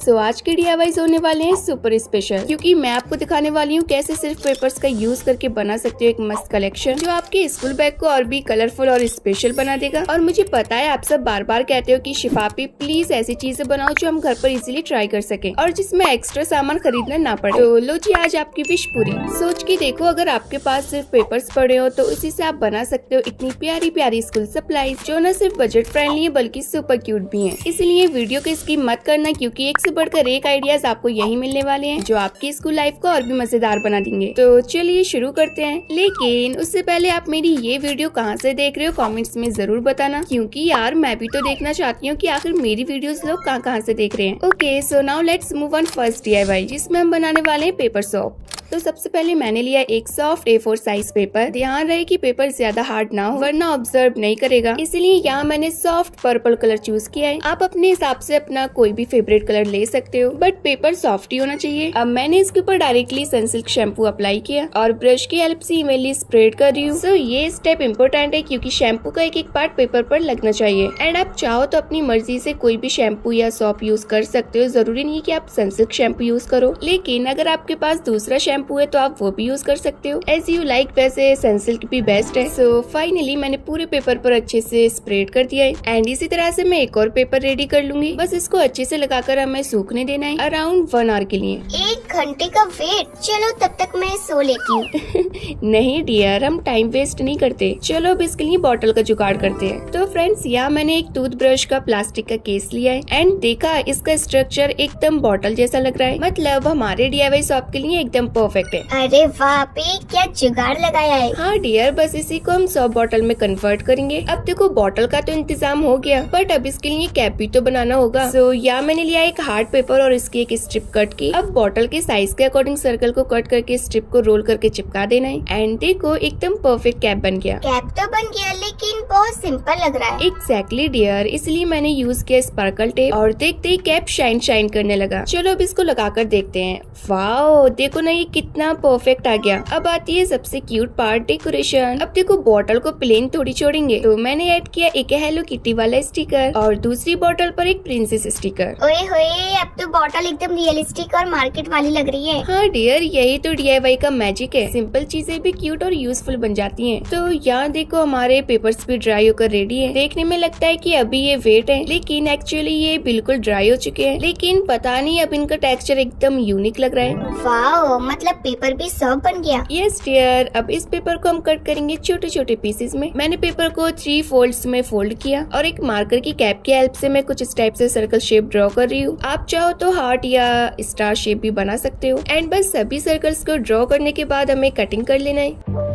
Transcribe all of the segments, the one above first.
सो आज के DIYs होने वाले हैं सुपर स्पेशल, क्योंकि मैं आपको दिखाने वाली हूँ कैसे सिर्फ पेपर्स का यूज करके बना सकते हो एक मस्त कलेक्शन जो आपके स्कूल बैग को और भी कलरफुल और स्पेशल बना देगा। और मुझे पता है आप सब बार बार कहते हो कि शिफापी प्लीज ऐसी चीजें बनाओ जो हम घर पर इजीली ट्राई कर सके और जिसमें एक्स्ट्रा सामान खरीदना ना पड़े। तो लो जी, आज आपकी विश पूरी। सोच के देखो, अगर आपके पास सिर्फ पेपर्स पड़े हो तो उसी से आप बना सकते हो इतनी प्यारी प्यारी स्कूल सप्लाईज जो न सिर्फ बजट फ्रेंडली है बल्कि सुपर क्यूट भी है। इसलिए वीडियो को स्किप मत करना, क्योंकि एक से बढ़कर एक आइडियाज आपको यही मिलने वाले हैं जो आपकी स्कूल लाइफ को और भी मजेदार बना देंगे। तो चलिए शुरू करते हैं, लेकिन उससे पहले आप मेरी ये वीडियो कहाँ से देख रहे हो कमेंट्स में जरूर बताना, क्योंकि यार मैं भी तो देखना चाहती हूँ कि आखिर मेरी वीडियोस लोग कहाँ से देख रहे हैं। Okay, so now let's move on first DIY, जिसमें हम बनाने वाले हैं पेपर सोप। तो सबसे पहले मैंने लिया एक सॉफ्ट A4 साइज पेपर। ध्यान रहे कि पेपर ज्यादा हार्ड ना हो वरना ऑब्जर्व नहीं करेगा, इसलिए यहाँ मैंने सॉफ्ट पर्पल कलर चूज किया है। आप अपने हिसाब से अपना कोई भी फेवरेट कलर ले सकते हो, बट पेपर सॉफ्ट ही होना चाहिए। अब मैंने इसके ऊपर डायरेक्टली सनसिल्क शैम्पू अप्लाई किया और ब्रश की हेल्प से इवनली स्प्रेड कर रही हूँ। सो ये स्टेप इम्पोर्टेंट है क्योंकि शैम्पू का एक एक पार्ट पेपर पर लगना चाहिए। एंड आप चाहो तो अपनी मर्जी से कोई भी शैम्पू या सोप यूज कर सकते हो, जरूरी नहीं कि आप सनसिल्क शैम्पू यूज करो। लेकिन अगर आपके पास दूसरा शैम्पू है तो आप वो भी यूज कर सकते हो, एज यू लाइक। वैसे सनसिल्क भी बेस्ट है। सो फाइनली मैंने पूरे पेपर पर अच्छे से स्प्रेड कर दिया है। एंड इसी तरह से मैं एक और पेपर रेडी कर लूंगी। बस इसको अच्छे से लगाकर हमें सूखने देना है अराउंड 1 आवर के लिए। 1 घंटे का वेट? चलो तब तक मैं सो लेती हूँ। नहीं डियर, हम टाइम वेस्ट नहीं करते। चलो अब इसके लिए बॉटल का जुगाड़ करते हैं। तो फ्रेंड्स, यहाँ मैंने एक टूथब्रश का प्लास्टिक का केस लिया है एंड देखा इसका स्ट्रक्चर एकदम बॉटल जैसा लग रहा है, मतलब हमारे DIY शॉप के लिए एकदम परफेक्ट है। अरे वाह पे, क्या जुगाड़ लगाया है। हाँ डियर, बस इसी को हम सॉप बॉटल में कन्वर्ट करेंगे। अब देखो बॉटल का तो इंतजाम हो गया, बट अब इसके लिए कैप भी तो बनाना होगा। सो यहाँ मैंने लिया एक हार्ड पेपर और इसकी एक स्ट्रिप कट की। अब बॉटल के साइज के अकॉर्डिंग सर्कल को कट करके स्ट्रिप को रोल करके चिपका देना है। एंड देखो एकदम परफेक्ट कैप बन गया। कैप तो बन गया, लेकिन बहुत सिंपल लग रहा है। एग्जैक्टली डियर, इसलिए मैंने यूज किया स्पार्कल टेप और देखते ही कैप शाइन शाइन करने लगा। चलो अब इसको लगाकर देखते हैं। वाओ, देखो ना ये कितना परफेक्ट आ गया। अब आती है सबसे क्यूट पार्ट, डेकोरेशन। अब देखो बॉटल को प्लेन थोड़ी छोड़ेंगे, तो मैंने ऐड किया एक हेलो किटी वाला स्टिकर और दूसरी बॉटल पर एक प्रिंसेस स्टिकर। ओए होए, अब तो बॉटल एकदम रियलिस्टिक और मार्केट वाली लग रही है। हाँ डियर, यही तो DIY का मैजिक है। सिंपल चीजें भी क्यूट और यूजफुल बन जाती हैं। तो यहाँ देखो हमारे पेपर्स भी ड्राई होकर रेडी है। देखने में लगता है कि अभी ये वेट है, लेकिन एक्चुअली ये बिल्कुल ड्राई हो चुके हैं। लेकिन पता नहीं, अब इनका टेक्सचर एकदम यूनिक लग रहा है। वाओ, मतलब पेपर भी सॉफ्ट बन गया। यस डियर, अब इस पेपर को हम कट करेंगे छोटे छोटे पीसेस में। मैंने पेपर को 3 फोल्ड्स में फोल्ड किया और एक मार्कर की कैप की हेल्प से मैं कुछ इस टाइप से सर्कल शेप ड्रॉ कर रही हूँ। आप चाहो तो हार्ट या स्टार शेप भी बना सकते हो। एंड बस सभी सर्कल्स को ड्रॉ करने के बाद हमें कटिंग कर लेना है।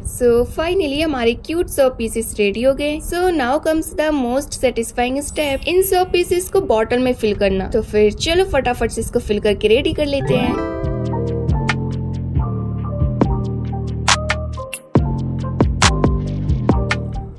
सो फाइनली हमारे क्यूट सोप पीसेस रेडी हो गए। So now comes the most satisfying step, in soap pieces को बॉटल में फिल करना। तो फिर चलो फटाफट से इसको फिल करके रेडी कर लेते हैं।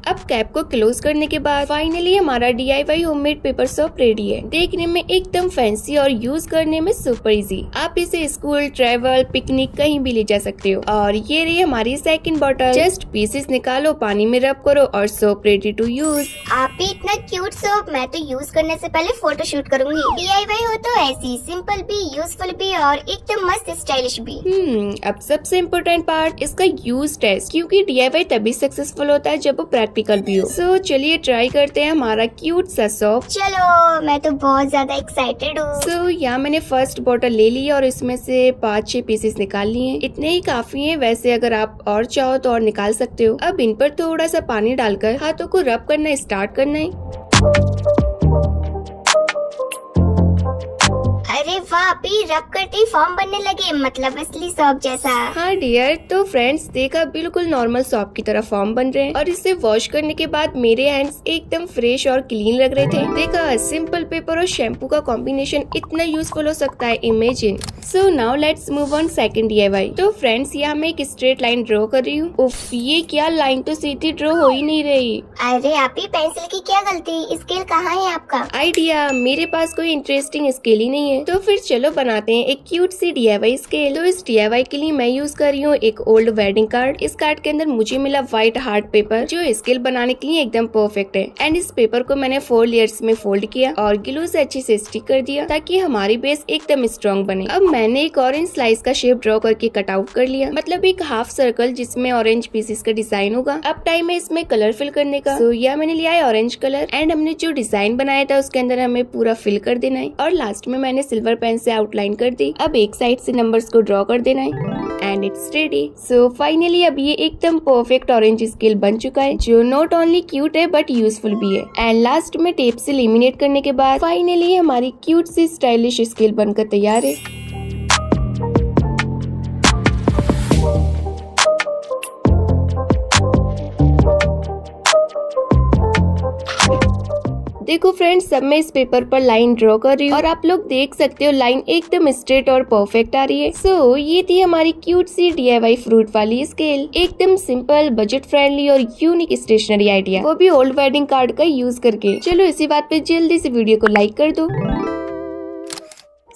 अब कैप को क्लोज करने के बाद फाइनली हमारा DIY homemade paper soap ready है। देखने में एकदम फैंसी और यूज करने में सुपर इजी। आप इसे स्कूल, ट्रेवल, पिकनिक कहीं भी ले जा सकते हो। और ये रही हमारी सेकंड बॉटल। जस्ट पीसेस निकालो, पानी में रब करो और सोप रेडी टू यूज। आप भी इतना क्यूट सोप, मैं तो यूज करने से पहले फोटो शूट करूंगी। DIY हो तो ऐसी सिंपल भी, यूजफुल भी और एकदम मस्त स्टाइलिश भी। अब सबसे इम्पोर्टेंट पार्ट इसका यूज टेस्ट, क्योंकि DIY तभी सक्सेसफुल होता है जब वो प्रैक्टिकल भी हो। सो चलिए ट्राई करते हैं हमारा क्यूट सा सोप। चलो, मैं तो बहुत ज्यादा एक्साइटेड हूँ। सो यहाँ मैंने फर्स्ट बॉटल ले ली और इसमें से 5-6 पीसेस निकाल लिए। इतने ही काफी हैं, वैसे अगर आप और चाहो तो और निकाल सकते हो। अब इन पर थोड़ा सा पानी डालकर हाथों को रब करना स्टार्ट करना है। अरे वाह भी, रब करते ही फॉर्म बनने लगे, मतलब असली सॉप जैसा। हाँ डियर, तो फ्रेंड्स देखा बिल्कुल नॉर्मल सॉप की तरह फॉर्म बन रहे हैं। और इसे वॉश करने के बाद मेरे हैंड्स एकदम फ्रेश और क्लीन लग रहे थे। देखा सिंपल पेपर और शैम्पू का कॉम्बिनेशन इतना यूजफुल हो सकता है, imagine. So now let's move on second DIY। तो फ्रेंड्स यहाँ मैं एक स्ट्रेट लाइन ड्रॉ कर रही हूँ। उफ, ये क्या, लाइन तो सीधी ड्रॉ हो ही नहीं रही। अरे आप ही, पेंसिल की क्या गलती, स्केल कहाँ है आपका? आइडिया, मेरे पास कोई इंटरेस्टिंग स्केल ही नहीं है। तो फिर चलो बनाते हैं एक क्यूट सी DIY स्केल। तो इस DIY के लिए मैं यूज कर रही हूँ एक ओल्ड वेडिंग कार्ड। इस कार्ड के अंदर मुझे मिला व्हाइट हार्ड पेपर जो स्केल बनाने के लिए एकदम परफेक्ट है। एंड इस पेपर को मैंने 4 लेयर्स में फोल्ड किया और ग्लू से अच्छे से स्टिक कर दिया ताकि हमारी बेस एकदम स्ट्रॉन्ग बने। अब मैंने एक ऑरेंज स्लाइस का शेप ड्रॉ करके कट आउट कर लिया, मतलब एक हाफ सर्कल जिसमें ऑरेंज पीसेस का डिजाइन होगा। अब टाइम है इसमें कलर फिल करने का। तो यह मैंने लिया है ऑरेंज कलर एंड हमने जो डिजाइन बनाया था उसके अंदर हमें पूरा फिल कर देना है और लास्ट में मैंने सिल्वर पेन से आउटलाइन कर दी। अब एक साइड से नंबर्स को ड्रॉ कर देना है and it's ready. So finally अब ये एकदम परफेक्ट ऑरेंज स्केल बन चुका है जो नॉट ओनली क्यूट है बट यूजफुल भी है। एंड लास्ट में टेप से लेमिनेट करने के बाद फाइनली हमारी क्यूट सी स्टाइलिश स्केल बनकर तैयार है। देखो फ्रेंड्स, सब मैं इस पेपर पर लाइन ड्रॉ कर रही हूँ और आप लोग देख सकते हो लाइन एकदम स्ट्रेट और परफेक्ट आ रही है। सो ये थी हमारी क्यूट सी DIY फ्रूट वाली स्केल। एकदम सिंपल, बजट फ्रेंडली और यूनिक स्टेशनरी आइडिया, वो भी ओल्ड वेडिंग कार्ड का यूज करके। चलो इसी बात पे जल्दी से वीडियो को लाइक कर दो।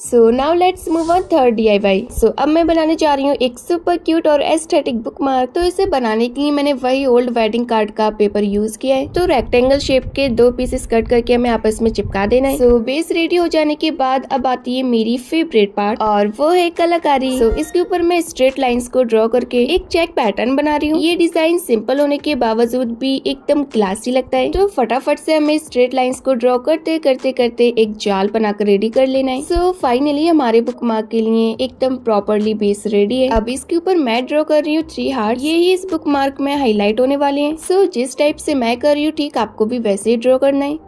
So now let's move on third DIY। सो अब मैं बनाने जा रही हूँ एक सुपर क्यूट और एस्थेटिक बुकमार्क। तो इसे बनाने के लिए मैंने वही ओल्ड वेडिंग कार्ड का पेपर यूज किया है। तो रेक्टेंगल शेप के 2 पीसेस कट करके हमें आपस में चिपका देना है। सो बेस रेडी हो जाने के बाद अब आती है मेरी फेवरेट पार्ट और वो है कलाकारी। सो इसके ऊपर मैं स्ट्रेट लाइंस को ड्रॉ करके एक चेक पैटर्न बना रही हूँ। ये डिजाइन सिंपल होने के बावजूद भी एकदम क्लासी लगता है। तो फटाफट से हमें स्ट्रेट लाइंस को ड्रॉ करते करते करते एक जाल बनाकर रेडी कर लेना है। सो फाइनली हमारे बुकमार्क के लिए एकदम प्रॉपरली बेस रेडी है। अब इसके ऊपर मैं ड्रॉ कर रही हूँ 3 हार्ट। ये ही इस बुकमार्क में हाईलाइट होने वाले हैं। सो जिस टाइप से मैं कर रही हूँ ठीक आपको भी वैसे ही ड्रॉ करना है।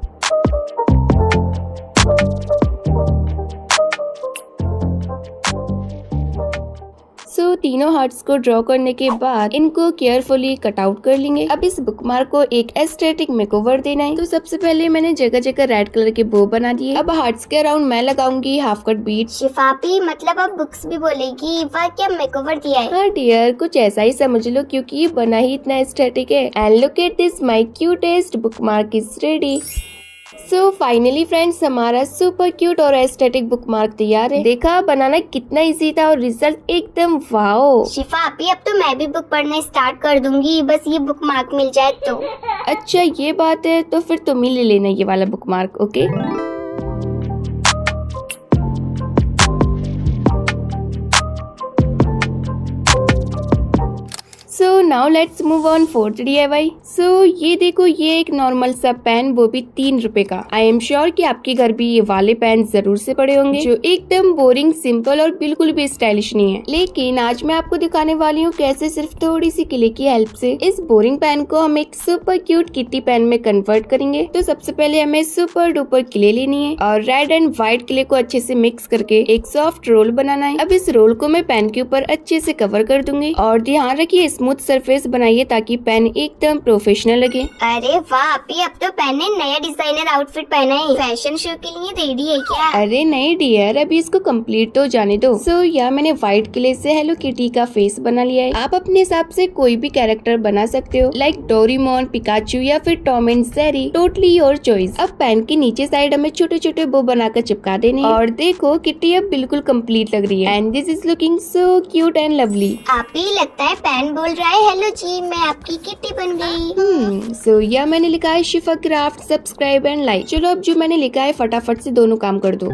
सो तीनों हार्ट्स को ड्रॉ करने के बाद इनको केयरफुली कट आउट कर लेंगे। अब इस बुकमार्क को एक एस्थेटिक मेकओवर देना है। तो सबसे पहले मैंने जगह जगह रेड कलर के बो बना दिए। अब हार्ट्स के अराउंड मैं लगाऊंगी हाफ कट बीट। शिफापी, मतलब अब बुक्स भी बोलेगी, वाह क्या मेकओवर दिया है। हाँ डियर, कुछ ऐसा ही समझ लो क्योंकि ये बना ही इतना एस्थेटिक है। And look at this, my cutest bookmark is ready. So finally friends, हमारा सुपर क्यूट और एस्थेटिक बुकमार्क तैयार है। देखा बनाना कितना इजी था और रिजल्ट एकदम वाओ। शिफापी, अब तो मैं भी बुक पढ़ना स्टार्ट कर दूंगी, बस ये बुकमार्क मिल जाए तो। अच्छा ये बात है, तो फिर तुम ही ले लेना ये वाला bookmark, okay? So now let's move on fourth DIY। सो ये देखो, ये एक नॉर्मल सा पेन, वो भी 3 रुपए का। आई एम श्योर कि आपके घर भी ये वाले पेन जरूर से पड़े होंगे जो एकदम बोरिंग, सिंपल और बिल्कुल भी स्टाइलिश नहीं है। लेकिन आज मैं आपको दिखाने वाली हूँ कैसे सिर्फ थोड़ी सी क्ले की हेल्प से इस बोरिंग पेन को हम एक सुपर क्यूट किटी पेन में कन्वर्ट करेंगे। तो सबसे पहले हमें सुपर डुपर क्ले लेनी है और रेड एंड व्हाइट क्ले को अच्छे से मिक्स करके एक सॉफ्ट रोल बनाना है। अब इस रोल को मैं पेन के ऊपर अच्छे से कवर कर दूंगी और ध्यान रखिए स्मूथ सरफेस बनाइए ताकि पेन एकदम प्रोफेशनल लगे। अरे वाह अपी, अब तो पेन ने नया डिजाइनर आउटफिट पहना है। फैशन शो के लिए रेडी है क्या? अरे नहीं डियर, अभी इसको कंप्लीट तो जाने दो। सो यहाँ मैंने व्हाइट क्ले से हेलो किटी का फेस बना लिया है। आप अपने हिसाब से कोई भी कैरेक्टर बना सकते हो, लाइक डोरेमोन, पिकाचू या फिर Tom and Jerry, totally your choice. अब पेन की नीचे साइड हमें छोटे छोटे बो बनाकर चिपका देने और देखो किटी अब बिल्कुल कंप्लीट लग रही है and this is looking so cute and lovely. आपी लगता है पेन बोल रहा है हेलो जी, मैं आपकी किटी बन गई। सो यह मैंने लिखा है शिफा क्राफ्ट, सब्सक्राइब एंड लाइक। चलो अब जो मैंने लिखा है फटाफट से दोनों काम कर दो।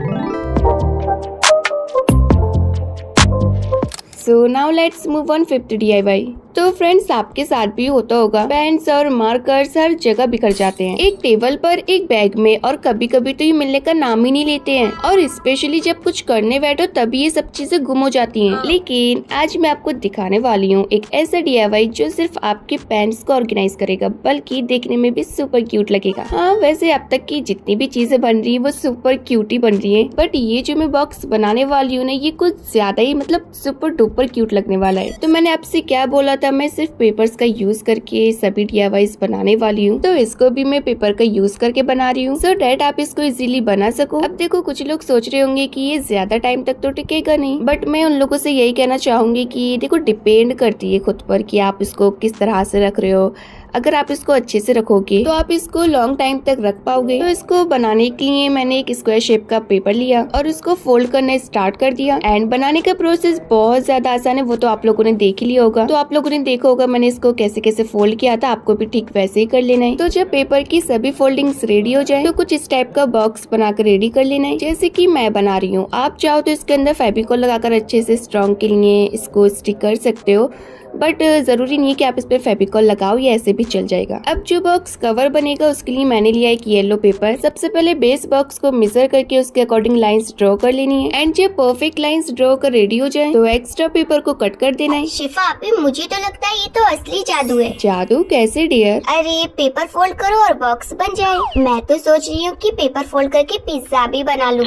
So now let's move on fifth DIY। तो फ्रेंड्स आपके साथ भी होता होगा, पेन्स और मार्कर्स हर जगह बिखर जाते हैं, एक टेबल पर, एक बैग में, और कभी कभी तो ये मिलने का नाम ही नहीं लेते हैं। और स्पेशली जब कुछ करने बैठो तभी ये सब चीजें गुम हो जाती हैं। लेकिन आज मैं आपको दिखाने वाली हूँ एक ऐसा DIY जो सिर्फ आपके पेन्स को ऑर्गेनाइज करेगा, बल्कि देखने में भी सुपर क्यूट लगेगा। हाँ वैसे अब तक की जितनी भी चीजें बन रही है वो सुपर क्यूट ही बन रही है, बट ये जो मैं बॉक्स बनाने वाली हूँ ना, ये कुछ ज्यादा ही मतलब सुपर डुपर क्यूट लगने वाला है। तो मैंने आपसे क्या बोला था पता मैं सिर्फ पेपर्स का यूज करके सभी DIYs बनाने वाली हूँ, तो इसको भी मैं पेपर का यूज करके बना रही हूँ सो डैट आप इसको इजीली बना सको। अब देखो कुछ लोग सोच रहे होंगे कि ये ज्यादा टाइम तक तो टिकेगा नहीं, बट मैं उन लोगों से यही कहना चाहूंगी कि देखो डिपेंड करती है खुद पर कि आप इसको किस तरह से रख रहे हो। अगर आप इसको अच्छे से रखोगे तो आप इसको लॉन्ग टाइम तक रख पाओगे। तो इसको बनाने के लिए मैंने एक स्क्वायर शेप का पेपर लिया और उसको फोल्ड करना स्टार्ट कर दिया। एंड बनाने का प्रोसेस बहुत ज्यादा आसान है, वो तो आप लोगों ने देख ही लिया होगा। तो आप लोगों ने देखा होगा मैंने इसको कैसे कैसे फोल्ड किया था, आपको भी ठीक वैसे ही कर लेना है। तो जब पेपर की सभी फोल्डिंग्स रेडी हो जाए तो कुछ इस टाइप का बॉक्स बनाकर रेडी कर लेना है, जैसे कि मैं बना रही हूँ। आप चाहो तो इसके अंदर फेविकॉल लगाकर अच्छे से स्ट्रॉन्ग के लिए इसको स्टिक कर सकते हो, बट जरूरी नहीं है कि आप इस पे फेविकॉल लगाओ, ये ऐसे भी चल जाएगा। अब जो बॉक्स कवर बनेगा उसके लिए मैंने लिया एक येलो पेपर। सबसे पहले बेस बॉक्स को मेजर करके उसके अकॉर्डिंग लाइंस ड्रॉ कर लेनी है। एंड जब परफेक्ट लाइंस ड्रॉ कर रेडी हो जाए तो एक्स्ट्रा पेपर को कट कर देना है। शिफा अभी मुझे तो लगता है ये तो असली जादू है। जादू कैसे डियर? अरे पेपर फोल्ड करो और बॉक्स बन जाए। मैं तो सोच रही हूँ कि पेपर फोल्ड करके पिज्जा भी बना लूँ।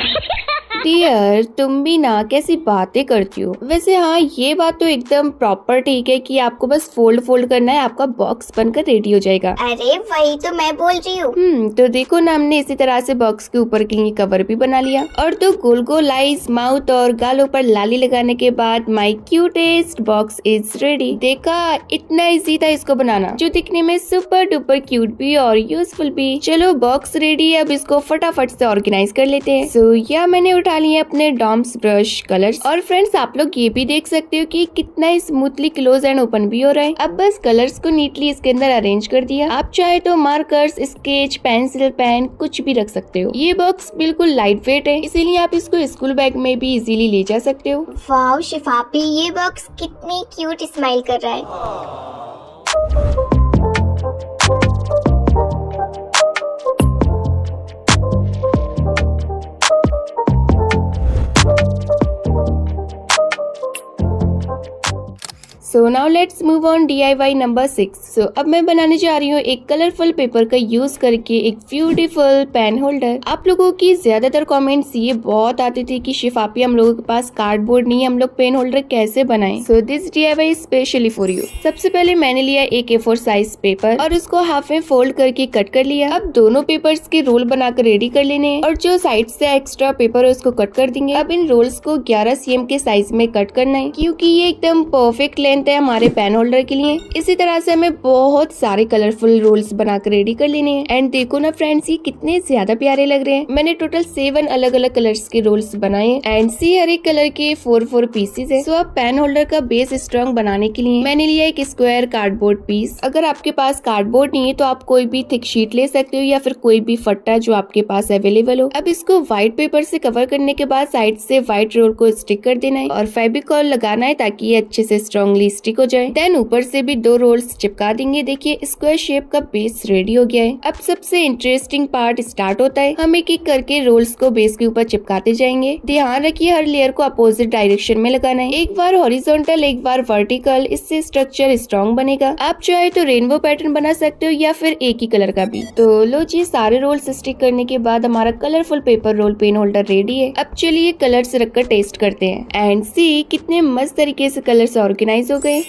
डियर तुम भी ना कैसी बातें करती हो। वैसे हाँ, ये बात तो एकदम प्रॉपर ठीक है कि आपको बस फोल्ड करना है, आपका बॉक्स बनकर रेडी हो जाएगा। अरे वही तो मैं बोल रही हूँ। तो देखो ना, हमने इसी तरह से बॉक्स के ऊपर के लिए कवर भी बना लिया। और तो गोल गोल आईज, माउथ और गालों पर लाली लगाने के बाद माई क्यूटेस्ट बॉक्स इज रेडी। देखा, इतना इजी था इसको बनाना, जो दिखने में सुपर डुपर क्यूट भी और यूजफुल भी। चलो बॉक्स रेडी है, अब इसको फटाफट से ऑर्गेनाइज कर लेते हैं। सो या मैंने उठा लिए अपने डॉम्स ब्रश कलर्स। और फ्रेंड्स आप लोग ये भी देख सकते हो कि कितना स्मूथली क्लोज एंड ओपन भी हो रहा है। अब बस कलर्स को नीटली इसके अंदर अरेंज कर दिया। आप चाहे तो मार्कर्स, स्केच, पेंसिल, पेन कुछ भी रख सकते हो। ये बॉक्स बिल्कुल लाइट वेट है, इसीलिए आप इसको स्कूल बैग में भी इजीली ले जा सकते हो। वाओ शिफापी, ये बॉक्स कितनी क्यूट स्माइल कर रहा है। So now let's move on DIY number 6। सो अब मैं बनाने जा रही हूँ एक कलरफुल पेपर का यूज करके एक ब्यूटीफुल पेन होल्डर। आप लोगों की ज्यादातर कमेंट्स ये बहुत आते थे कि शिफापी हम लोगों के पास कार्डबोर्ड नहीं है, हम लोग पेन होल्डर कैसे बनाएं। So this DIY specially for you. सबसे पहले मैंने लिया एक A4 साइज पेपर और उसको हाफ में फोल्ड करके कट कर लिया। अब दोनों पेपर्स के रोल बनाकर रेडी कर लेने हैं और जो साइड से एक्स्ट्रा पेपर है उसको कट कर देंगे। अब इन रोल्स को 11 cm के साइज में कट करना है, क्योंकि ये एकदम परफेक्ट लेंथ है हमारे पेन होल्डर के लिए। इसी तरह से हमें बहुत सारे कलरफुल रोल्स बनाकर रेडी कर लेने हैं। एंड देखो ना फ्रेंड्स, ये कितने ज्यादा प्यारे लग रहे हैं। मैंने टोटल 7 अलग अलग कलर्स के रोल्स बनाए एंड सी हर एक कलर के 4 पीसेस है। सो अब पेन होल्डर का बेस स्ट्रॉन्ग बनाने के लिए मैंने लिया एक स्क्वायर कार्डबोर्ड पीस। अगर आपके पास कार्डबोर्ड नहीं है तो आप कोई भी थिक शीट ले सकते हो या फिर कोई भी फट्टा जो आपके पास अवेलेबल हो। अब इसको व्हाइट पेपर से कवर करने के बाद साइड से व्हाइट रोल को स्टिक कर देना है और फेविकॉल लगाना है ताकि ये अच्छे से स्ट्रॉन्गली स्टिक हो जाए। देन ऊपर से भी 2 रोल्स चिपका देंगे। देखिए स्क्वायर शेप का बेस रेडी हो गया है। अब सबसे इंटरेस्टिंग पार्ट स्टार्ट होता है। हम एक एक करके रोल्स को बेस के ऊपर चिपकाते जाएंगे। ध्यान रखिए हर लेयर को अपोजिट डायरेक्शन में लगाना है, एक बार हॉरिजॉन्टल एक बार वर्टिकल, इससे स्ट्रक्चर स्ट्रॉन्ग बनेगा। आप चाहे तो रेनबो पैटर्न बना सकते हो या फिर एक ही कलर का भी। तो लो जी, सारे रोल्स स्टिक करने के बाद हमारा colourful paper roll pen holder ready है। अब चलिए कलर्स रखकर टेस्ट करते हैं एंड सी कितने मस्त तरीके से कलर्स ऑर्गेनाइज हो गए।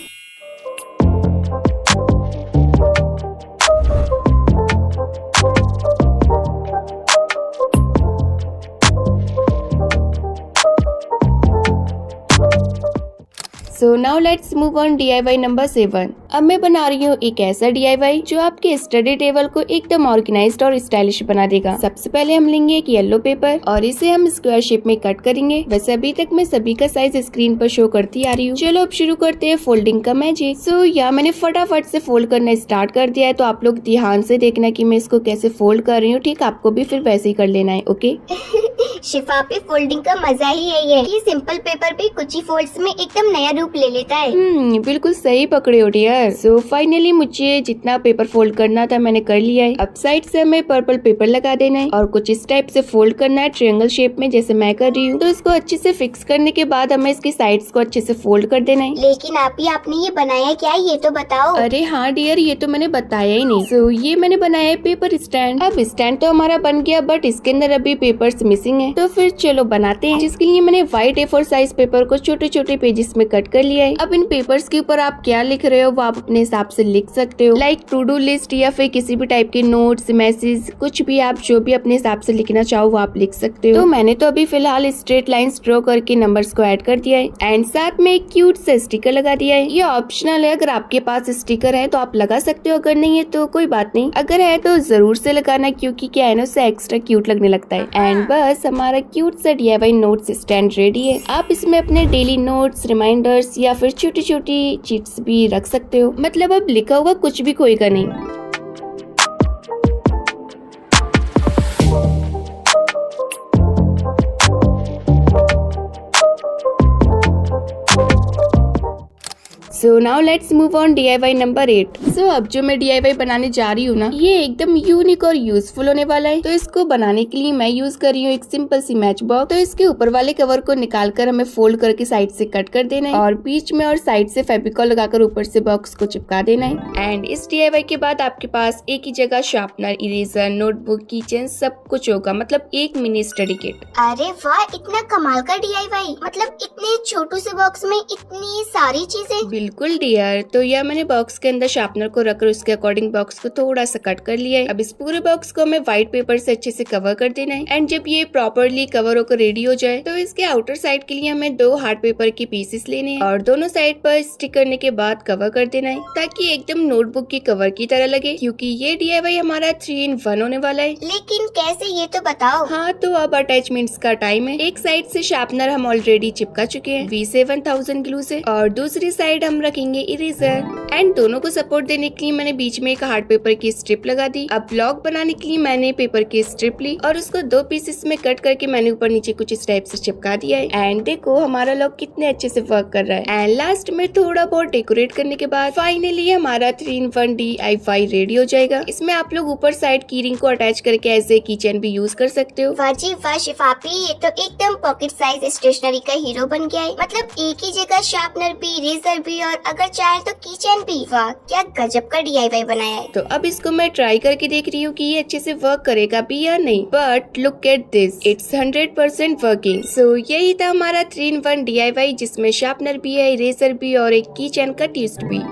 So now let's move on DIY number 7। अब मैं बना रही हूँ एक ऐसा DIY जो आपके स्टडी टेबल को एकदम ऑर्गेनाइज्ड और स्टाइलिश बना देगा। सबसे पहले हम लेंगे एक येलो पेपर और इसे हम स्क्वायर शेप में कट करेंगे। वैसे अभी तक मैं सभी का साइज स्क्रीन पर शो करती आ रही हूँ। चलो अब शुरू करते हैं फोल्डिंग का मैजिक। सो यहाँ मैंने फटाफट से फोल्ड करना स्टार्ट कर दिया है, तो आप लोग ध्यान से देखना कि मैं इसको कैसे फोल्ड कर रही हूँ। ठीक, आपको भी फिर वैसे ही कर लेना है। ओके शिफापी, फोल्डिंग का मजा ही यही है कि सिंपल पेपर भी कुछ ही फोल्ड्स में एकदम नया रूप ले लेता है। बिल्कुल सही पकड़े हो डियर। पेपर। सो फाइनली मुझे जितना पेपर फोल्ड करना था मैंने कर लिया है। अब साइड से हमें पर्पल पेपर लगा देना है और कुछ इस टाइप से फोल्ड करना है ट्रायंगल शेप में, जैसे मैं कर रही हूँ। तो इसको अच्छे से फिक्स करने के बाद हमें इसकी साइड्स को अच्छे से फोल्ड कर देना है। लेकिन आपने ये बनाया क्या है, ये तो बताओ। अरे हाँ डियर, ये तो मैंने बताया ही नहीं। सो ये मैंने बनाया है पेपर स्टैंड। अब स्टैंड तो हमारा बन गया, बट इसके अंदर अभी पेपर्स मिसिंग है। तो फिर चलो बनाते हैं, जिसके लिए मैंने व्हाइट A4 साइज पेपर को छोटे छोटे पेजेस में कट कर लिया है। अब इन पेपर्स के ऊपर आप क्या लिख रहे हो वो आप अपने हिसाब से लिख सकते हो, लाइक टू डू लिस्ट या फिर किसी भी टाइप के नोट्स, मैसेज, कुछ भी आप जो भी अपने हिसाब से लिखना चाहो वो आप लिख सकते हो। तो मैंने तो अभी फिलहाल स्ट्रेट लाइंस ड्रॉ करके नंबर्स को ऐड कर दिया है एंड साथ में एक क्यूट सा स्टिकर लगा दिया है। ये ऑप्शनल है, अगर आपके पास स्टिकर है तो आप लगा सकते हो, अगर नहीं है तो कोई बात नहीं, अगर है तो जरूर से लगाना, क्योंकि क्या है ना उससे एक्स्ट्रा क्यूट लगने लगता है। एंड बस हमारा क्यूट सा DIY नोट्स स्टैंड रेडी है। आप इसमें अपने डेली नोट्स, रिमाइंडर्स या फिर छोटी छोटी चीट्स भी रख सकते हो, मतलब अब लिखा हुआ कुछ भी खोएगा नहीं। So now let's move on DIY number 8। सो अब जो मैं DIY बनाने जा रही हूँ ना, ये एकदम यूनिक और यूजफुल होने वाला है। तो इसको बनाने के लिए मैं यूज कर रही हूँ एक सिंपल सी मैच बॉक्स। तो इसके ऊपर वाले कवर को निकाल कर हमें फोल्ड करके साइड से कट कर देना है और बीच में और साइड से फेविकॉल लगाकर ऊपर से बॉक्स को चिपका देना है। एंड इस DIY के बाद आपके पास एक ही जगह शार्पनर, इरेजर, नोटबुक, कीचेन सब कुछ होगा, मतलब एक मिनी स्टडी किट। अरे वाह, इतना कमाल का DIY, मतलब इतने छोटू से बॉक्स में इतनी सारी चीजें। बिल्कुल डियर। तो यह मैंने बॉक्स के अंदर शार्पनर को रखकर उसके अकॉर्डिंग बॉक्स को थोड़ा सा कट कर लिया है। अब इस पूरे बॉक्स को हमें व्हाइट पेपर से अच्छे से कवर कर देना है एंड जब ये प्रॉपरली कवर होकर रेडी हो जाए तो इसके आउटर साइड के लिए हमें 2 हार्ड पेपर के पीसेस लेने हैं और दोनों साइड पर स्टिक करने के बाद कवर कर देना है, ताकि एकदम नोटबुक की कवर की तरह लगे, क्योंकि ये DIY हमारा 3 in 1 होने वाला है। लेकिन कैसे, ये तो बताओ। हाँ, तो अब अटैचमेंट्स का टाइम है। एक साइड से शार्पनर हम ऑलरेडी चिपका चुके हैं V7000 ग्लू से और दूसरी साइड हम रखेंगे इरेजर। एंड दोनों को सपोर्ट देने के लिए मैंने बीच में एक हार्ड पेपर की स्ट्रिप लगा दी। अब ब्लॉक बनाने के लिए मैंने पेपर की स्ट्रिप ली और उसको 2 पीसेस में कट करके मैंने ऊपर नीचे कुछ इस टाइप से चिपका दिया है। एंड देखो हमारा लॉक कितने अच्छे से वर्क कर रहा है। एंड लास्ट में थोड़ा बहुत डेकोरेट करने के बाद फाइनली हमारा 3 in 1 DIY रेडी हो जाएगा। इसमें आप लोग ऊपर साइड की रिंग को अटैच करके एज ए कीचेन भी यूज कर सकते हो। वाह जी वाह शिफापी, ये तो एकदम पॉकेट साइज स्टेशनरी का हीरो बन गया है। मतलब एक ही जगह शार्पनर भी, इरेजर भी और अगर चाहे तो कीचेन भी। वाह, क्या गजब का DIY बनाया है। तो अब इसको मैं ट्राई करके देख रही हूँ कि ये अच्छे से वर्क करेगा भी या नहीं, but look at this, it's 100% working. So यही था हमारा 3 in 1 DIY, जिसमें शार्पनर भी है, इरेजर भी और एक कीचेन का ट्विस्ट भी।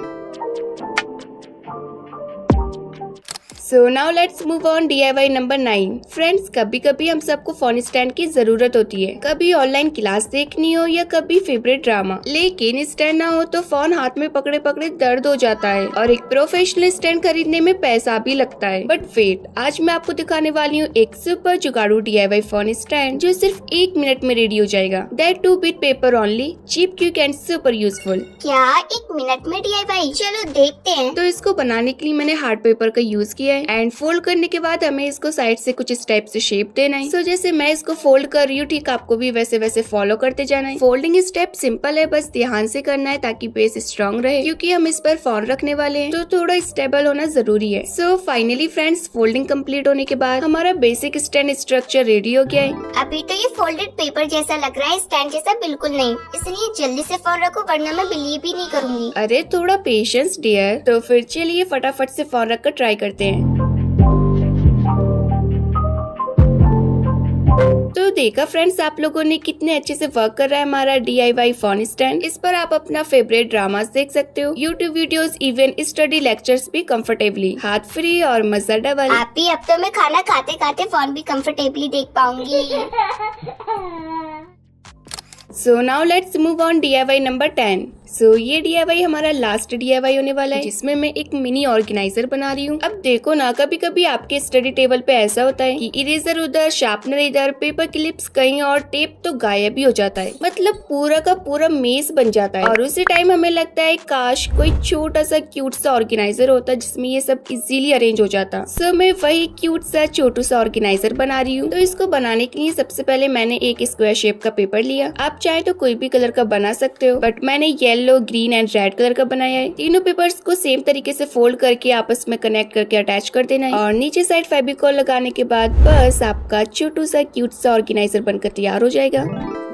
So now let's move on DIY number 9। Friends, कभी कभी हम सबको फोन स्टैंड की जरूरत होती है, कभी ऑनलाइन क्लास देखनी हो या कभी फेवरेट ड्रामा, लेकिन स्टैंड ना हो तो फोन हाथ में पकड़े पकड़े दर्द हो जाता है और एक प्रोफेशनल स्टैंड खरीदने में पैसा भी लगता है। बट वेट, आज मैं आपको दिखाने वाली हूँ एक सुपर जुगाड़ू DIY फोन स्टैंड जो सिर्फ 1 मिनट में रेडी हो जाएगा। That too with paper only, cheap, quick and super useful. क्या 1 मिनट में DIY? चलो देखते हैं। तो इसको बनाने के लिए मैंने हार्ड पेपर का यूज किया है एंड फोल्ड करने के बाद हमें इसको साइड से कुछ इस टाइप से शेप देना है। सो जैसे मैं इसको फोल्ड कर रही हूँ, ठीक आपको भी वैसे वैसे फॉलो करते जाना है। फोल्डिंग स्टेप सिंपल है, बस ध्यान से करना है ताकि बेस स्ट्रॉन्ग रहे, क्योंकि हम इस पर फोन रखने वाले हैं तो थोड़ा स्टेबल होना जरूरी है। So finally friends, folding complete होने के बाद हमारा बेसिक स्टैंड स्ट्रक्चर रेडी हो गया है। अभी तो ये फोल्डेड पेपर जैसा लग रहा है, स्टैंड जैसा बिल्कुल नहीं, इसलिए जल्दी से फोन रखो वरना मैं बिलीव ही नहीं करूंगी। अरे थोड़ा पेशेंस डियर। तो फिर चलिए फटाफट से फोन रख कर ट्राई करते हैं। तो देखा फ्रेंड्स, आप लोगों ने कितने अच्छे से वर्क कर रहा है हमारा DIY फोन स्टैंड। इस पर आप अपना फेवरेट ड्रामास देख सकते हो, YouTube videos, even study lectures भी कंफर्टेबली, हाथ फ्री और मजा डबल। आप भी, अब तो मैं खाना खाते खाते फोन भी कंफर्टेबली देख पाऊंगी। So now let's move on DIY number 10। सो ये DIY हमारा लास्ट DIY होने वाला है, जिसमें मैं एक मिनी ऑर्गेनाइजर बना रही हूँ। अब देखो ना, कभी कभी आपके स्टडी टेबल पे ऐसा होता है कि इरेजर उधर, शार्पनर इधर, पेपर क्लिप्स कहीं और टेप तो गायब ही हो जाता है, मतलब पूरा का पूरा मेज बन जाता है। और उसी टाइम हमें लगता है काश कोई छोटा सा क्यूट सा ऑर्गेनाइजर होता जिसमें ये सब इजीली अरेंज हो जाता। सो मैं वही क्यूट सा छोटू सा ऑर्गेनाइजर बना रही हूँ। तो इसको बनाने के लिए सबसे पहले मैंने एक स्क्वायर शेप का पेपर लिया। आप चाहे तो कोई भी कलर का बना सकते हो, बट मैंने yellow yellow, green and red colour का बनाया है। तीनों पेपर्स को सेम तरीके से फोल्ड करके आपस में कनेक्ट करके अटैच कर देना है और नीचे साइड फेविकॉल लगाने के बाद बस आपका छोटू सा क्यूट सा ऑर्गेनाइजर बनकर तैयार हो जाएगा।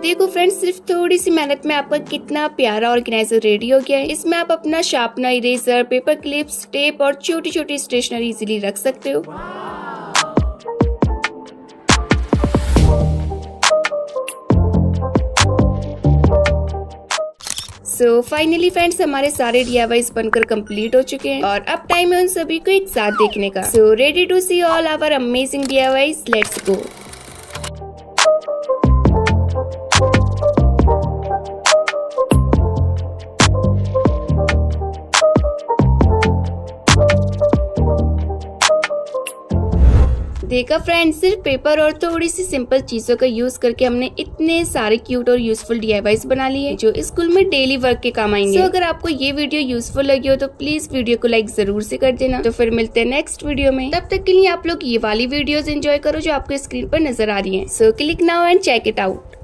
देखो फ्रेंड्स, सिर्फ थोड़ी सी मेहनत में आपका कितना प्यारा ऑर्गेनाइजर रेडी हो गया है। इसमें आप अपना sharpener, eraser, paper clips, tape और छोटी छोटी स्टेशनरी इजीली रख सकते हो। सो फाइनली फ्रेंड्स, हमारे सारे DIYs बनकर कंप्लीट हो चुके हैं और अब टाइम है उन सभी को एक साथ देखने का। So ready to see all our amazing DIYs, let's go. देखा फ्रेंड्स, सिर्फ पेपर और थोड़ी सी सिंपल चीजों का यूज करके हमने इतने सारे क्यूट और यूजफुल DIYs बना लिए जो स्कूल में डेली वर्क के काम आएंगे। अगर आपको ये वीडियो यूजफुल लगी हो तो प्लीज वीडियो को लाइक जरूर से कर देना। तो फिर मिलते हैं नेक्स्ट वीडियो में। तब तक के लिए आप लोग ये वाली वीडियोस एंजॉय करो जो आपको स्क्रीन पर नजर आ रही है। So click now and check it out.